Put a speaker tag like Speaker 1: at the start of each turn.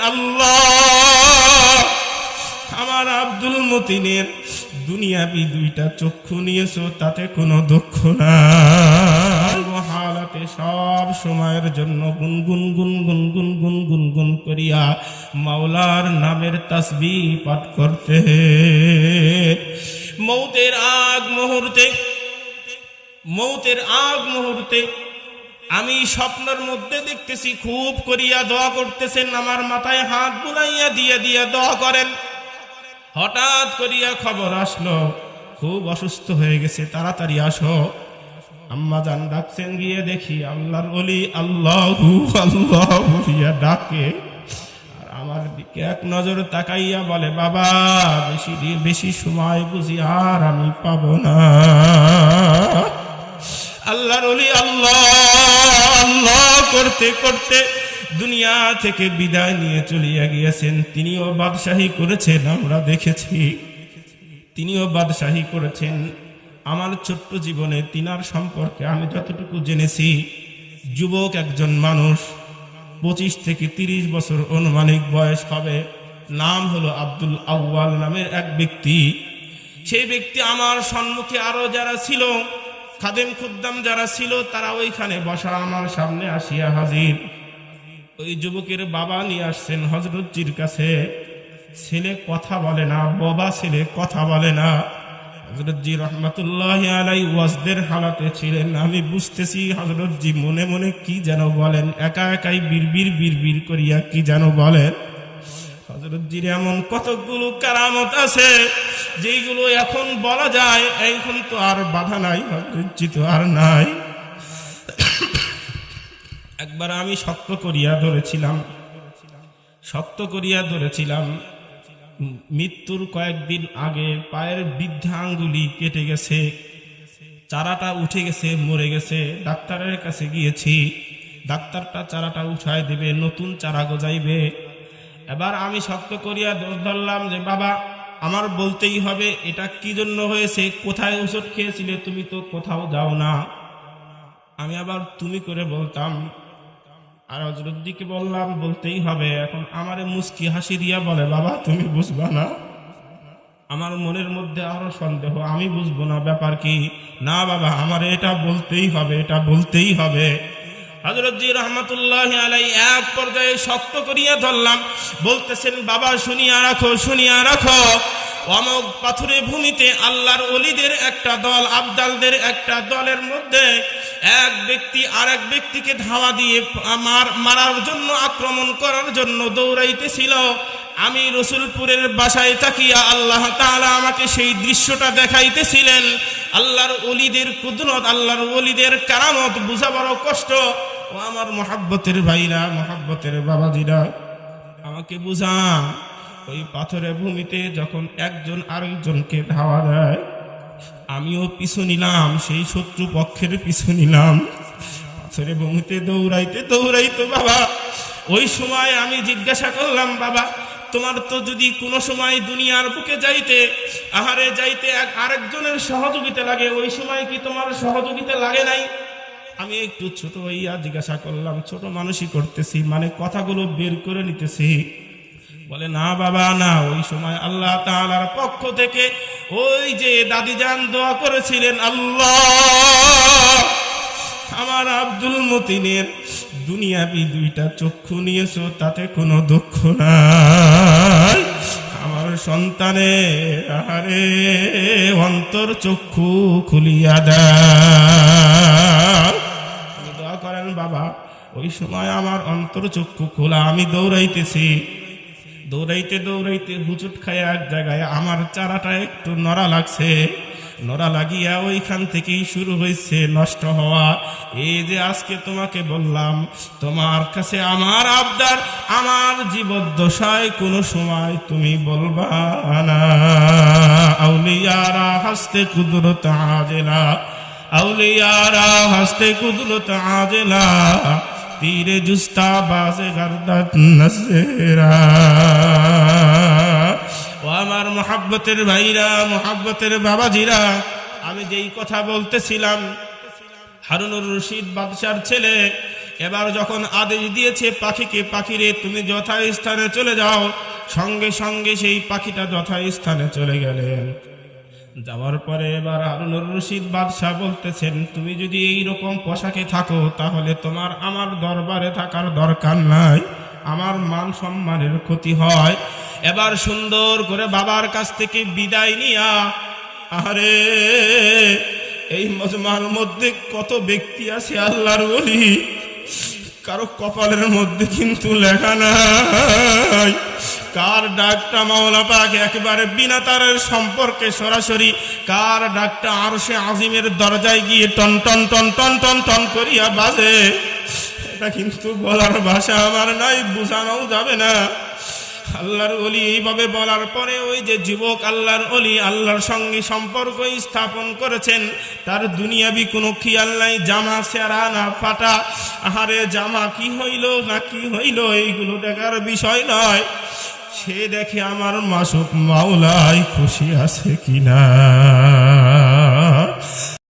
Speaker 1: আল্লাহ আমার আব্দুল মতিনের দুনিয়াবি দুইটা চক্ষু নিয়েছো, তাতে কোনো দুঃখ নাই। হালাতে সব সময়ের জন্য গুনগুন গুনগুন গুনগুন গুনগুন করিয়া মাওলার নামের তাসবিহ পাঠ করতে। মৌতের আগ মুহূর্তে আমি স্বপ্নের মধ্যে দেখতেছি খুব করিয়া দোয়া করতেছেন, আমার মাথায় হাত বুলাইয়া দিয়ে দিয়ে দোয়া করেন। হঠাৎ করিয়া খবর আসলো খুব অসুস্থ হয়ে গেছে, তাড়াতাড়ি আসো। আম্মা জান ডাকছেন, গিয়ে দেখি আল্লাহর ওলি আল্লাহু আল্লাহু বলিয়া ডাকে, আর আমার দিকে এক নজর তাকাইয়া বলে, বাবা বেশি সময় বুঝি আর আমি পাবো না। আল্লাহর ওলি আল্লাহ আল্লাহ করতে করতে দুনিয়া থেকে বিদায় নিয়ে চলিয়া গিয়েছেন। তিনিও বাদশাহী করেছেন, আমরা দেখেছি তিনিও বাদশাহী করেছেন। আমার ছোট্ট জীবনে তিনার সম্পর্কে আমি যতটুকু জেনেছি, যুবক একজন মানুষ, 25 থেকে 30 বছর অনুমানিক বয়স হবে। নাম হলো আব্দুল আউয়াল নামের এক ব্যক্তি। সেই ব্যক্তি আমার সম্মুখে আরো যারা ছিল, খাদেম খুদ্দাম যারা ছিল, তারা ওইখানে বসা, আমার সামনে আসিয়া হাজির। ওই যুবকের বাবা নিয়ে আসছেন হযরতজির কাছে। ছেলে কথা বলে না, বাবা ছেলে কথা বলে না। হযরতজি রহমাতুল্লাহি আলাইহি ওয়াজদের হালাতে ছিলেন। আমি বুঝতেছি হযরতজি মনে মনে কি যেন বলেন, একা একাই বিড়বিড় করিয়া কি যেন বলেন। হযরতজির এমন কতগুলো কারামত আছে যেগুলো এখন বলা যায়, এখন তো আর বাধা নাই, হযরতজি তো আর নাই। একবার আমি শক্ত করিয়া ধরেছিলাম। মৃত্যুর কয়েকদিন আগে পায়ের বৃদ্ধাঙ্গুলি কেটে গেছে, চারাটা উঠে গেছে, মরে গেছে। ডাক্তারের কাছে গিয়েছি, ডাক্তারটা চারাটা উঠায় দেবে, নতুন চারা গজাইবে। এবার আমি শক্ত করিয়া ধরলাম যে বাবা আমার বলতেই হবে এটা কি জন্য হয়েছে, কোথায় ওষুধ খেয়েছিলে, তুমি তো কোথাও যাও না। আমি আবার তুমি করে বলতাম, আর হযরতজিকে বললাম বলতেই হবে। এখন আমারে মুস্কি হাসি দিয়া বলে, বাবা তুমি বুঝবা না। আমার মনের মধ্যে আরো সন্দেহ, আমি বুঝবো না, ব্যাপার কি? না বাবা আমার এটা বলতেই হবে, এটা বলতেই হবে। হযরতজি রহমাতুল্লাহি আলাইহি এক পর্যায়ে শক্ত করিয়া ধরলাম, বলতেছেন, বাবা শুনিয়া রাখো, অমুক পাথুরে ভূমিতে আল্লাহর ওলিদের একটা দল, আবদালদের একটা দলের মধ্যে এক ব্যক্তি আরেক ব্যক্তিকে ধাওয়া দিয়ে মারার জন্য, আক্রমণ করার জন্য দৌড়াইতেছিল। আমি রসুলপুরের বাসায় তাকিয়া আল্লাহ তাআলা আমাকে সেই দৃশ্যটা দেখাইতেছিলেন। আল্লাহর ওলিদের কুদরত, আল্লাহর ওলিদের কারামত বুঝা বড় কষ্ট। ও আমার মহাব্বতের ভাইরা, মহাব্বতের বাবাজিরা, আমাকে বুঝান, ওই পাথরের ভূমিতে যখন একজন আরেকজনকে ধাওয়া দেয়, আমিও পিছু নিলাম, সেই শত্রু পক্ষের পিছু নিলাম। পাথরের ভূমিতে দৌড়াইতে বাবা, ওই সময় আমি জিজ্ঞাসা করলাম, বাবা তোমার তো যদি কোনো সময় দুনিয়ার বুকে যাইতে আরেকজনের সহযোগিতা লাগে, ওই সময় কি তোমার সহযোগিতা লাগে নাই? আমি একটু ছোট হইয়া জিজ্ঞাসা করলাম, ছোট মানুষই করতেছি, মানে কথাগুলো বের করে নিতেছি। বলে, না বাবা না, ওই সময় আল্লাহ তাআলার পক্ষ থেকে ওই যে দাদিজান দোয়া করেছিলেন, আল্লাহ আমার আব্দুল মতিনের দুনিয়াবি দুইটা চক্ষু নিয়েছো, তাতে কোনো দুঃখ নাই। আমার সন্তানের আহারে অন্তর চক্ষু খুলিয়া দাও। আমি দোয়া করেন বাবা, ওই সময় আমার অন্তর চক্ষু খোলা। আমি দৌড়াইতে হুচুট খায় এক জায়গায় আমার চারাটা একটু নড়া লাগছে। নড়া লাগিয়া ওইখান থেকেই শুরু হয়েছে নষ্ট হওয়া। এই যে আজকে তোমাকে বললাম, তোমার কাছে আমার আবদার, আমার জীবদ্দশায় কোনো সময় তুমি বলবা না, আউলিয়ারা হাসতে কুদরত আজেলা, আউলিয়ারা হাসতে কুদরত আজেলা, তীরে জুস্তা বাজে গারদাত নসেরা। ও আমার মহাব্বতের ভাইরা, মহাব্বতের বাবাজিরা, আমি যেই কথা বলতেছিলাম, হারুনুর রশিদ বাদশার ছেলে, এবার যখন আদেশ দিয়েছে পাখিকে, পাখিরে তুমি যথাস্থানে চলে যাও, সঙ্গে সঙ্গে সেই পাখিটা যথাস্থানে চলে গেলেন। যাওয়ার পরে এবার হারুনুর রশিদ বাদশাহ বলতেছেন, তুমি যদি এই রকম পোশাকে থাকো তাহলে তোমার আমার দরবারে থাকার দরকার নাই, আমার মান সম্মানের ক্ষতি হয়। এবার সুন্দর করে বাবার কাছ থেকে বিদায় নিয়া, আরে এই মজমার মধ্যে কত ব্যক্তি আছে আল্লাহর ওলি, কারো কপালের মধ্যে কিন্তু লেখা নাই কার ডাকটা মাওলা পাক একেবারে বিনা তারের সম্পর্কে সরাসরি, কার ডাকটা আরশে আজিমের দরজায় গিয়ে টন টন টন টন টন টন করিয়া বাজে। এটা কিন্তু বলার ভাষা আমার নাই, বোঝানোও যাবে না। আল্লাহর ওলি এইভাবে বলার পরে ওই যে যুবক আল্লাহর ওলি আল্লাহর সঙ্গে সম্পর্ক স্থাপন করেছেন, তার দুনিয়াবি কোনো খেয়াল নাই, জামা সেরা না ফাটা, আহারে জামা কি হইল না কি হইল এইগুলো দেখার বিষয় নয়। সে দেখে আমার মাসুক মাওলাই খুশি আছে কিনা।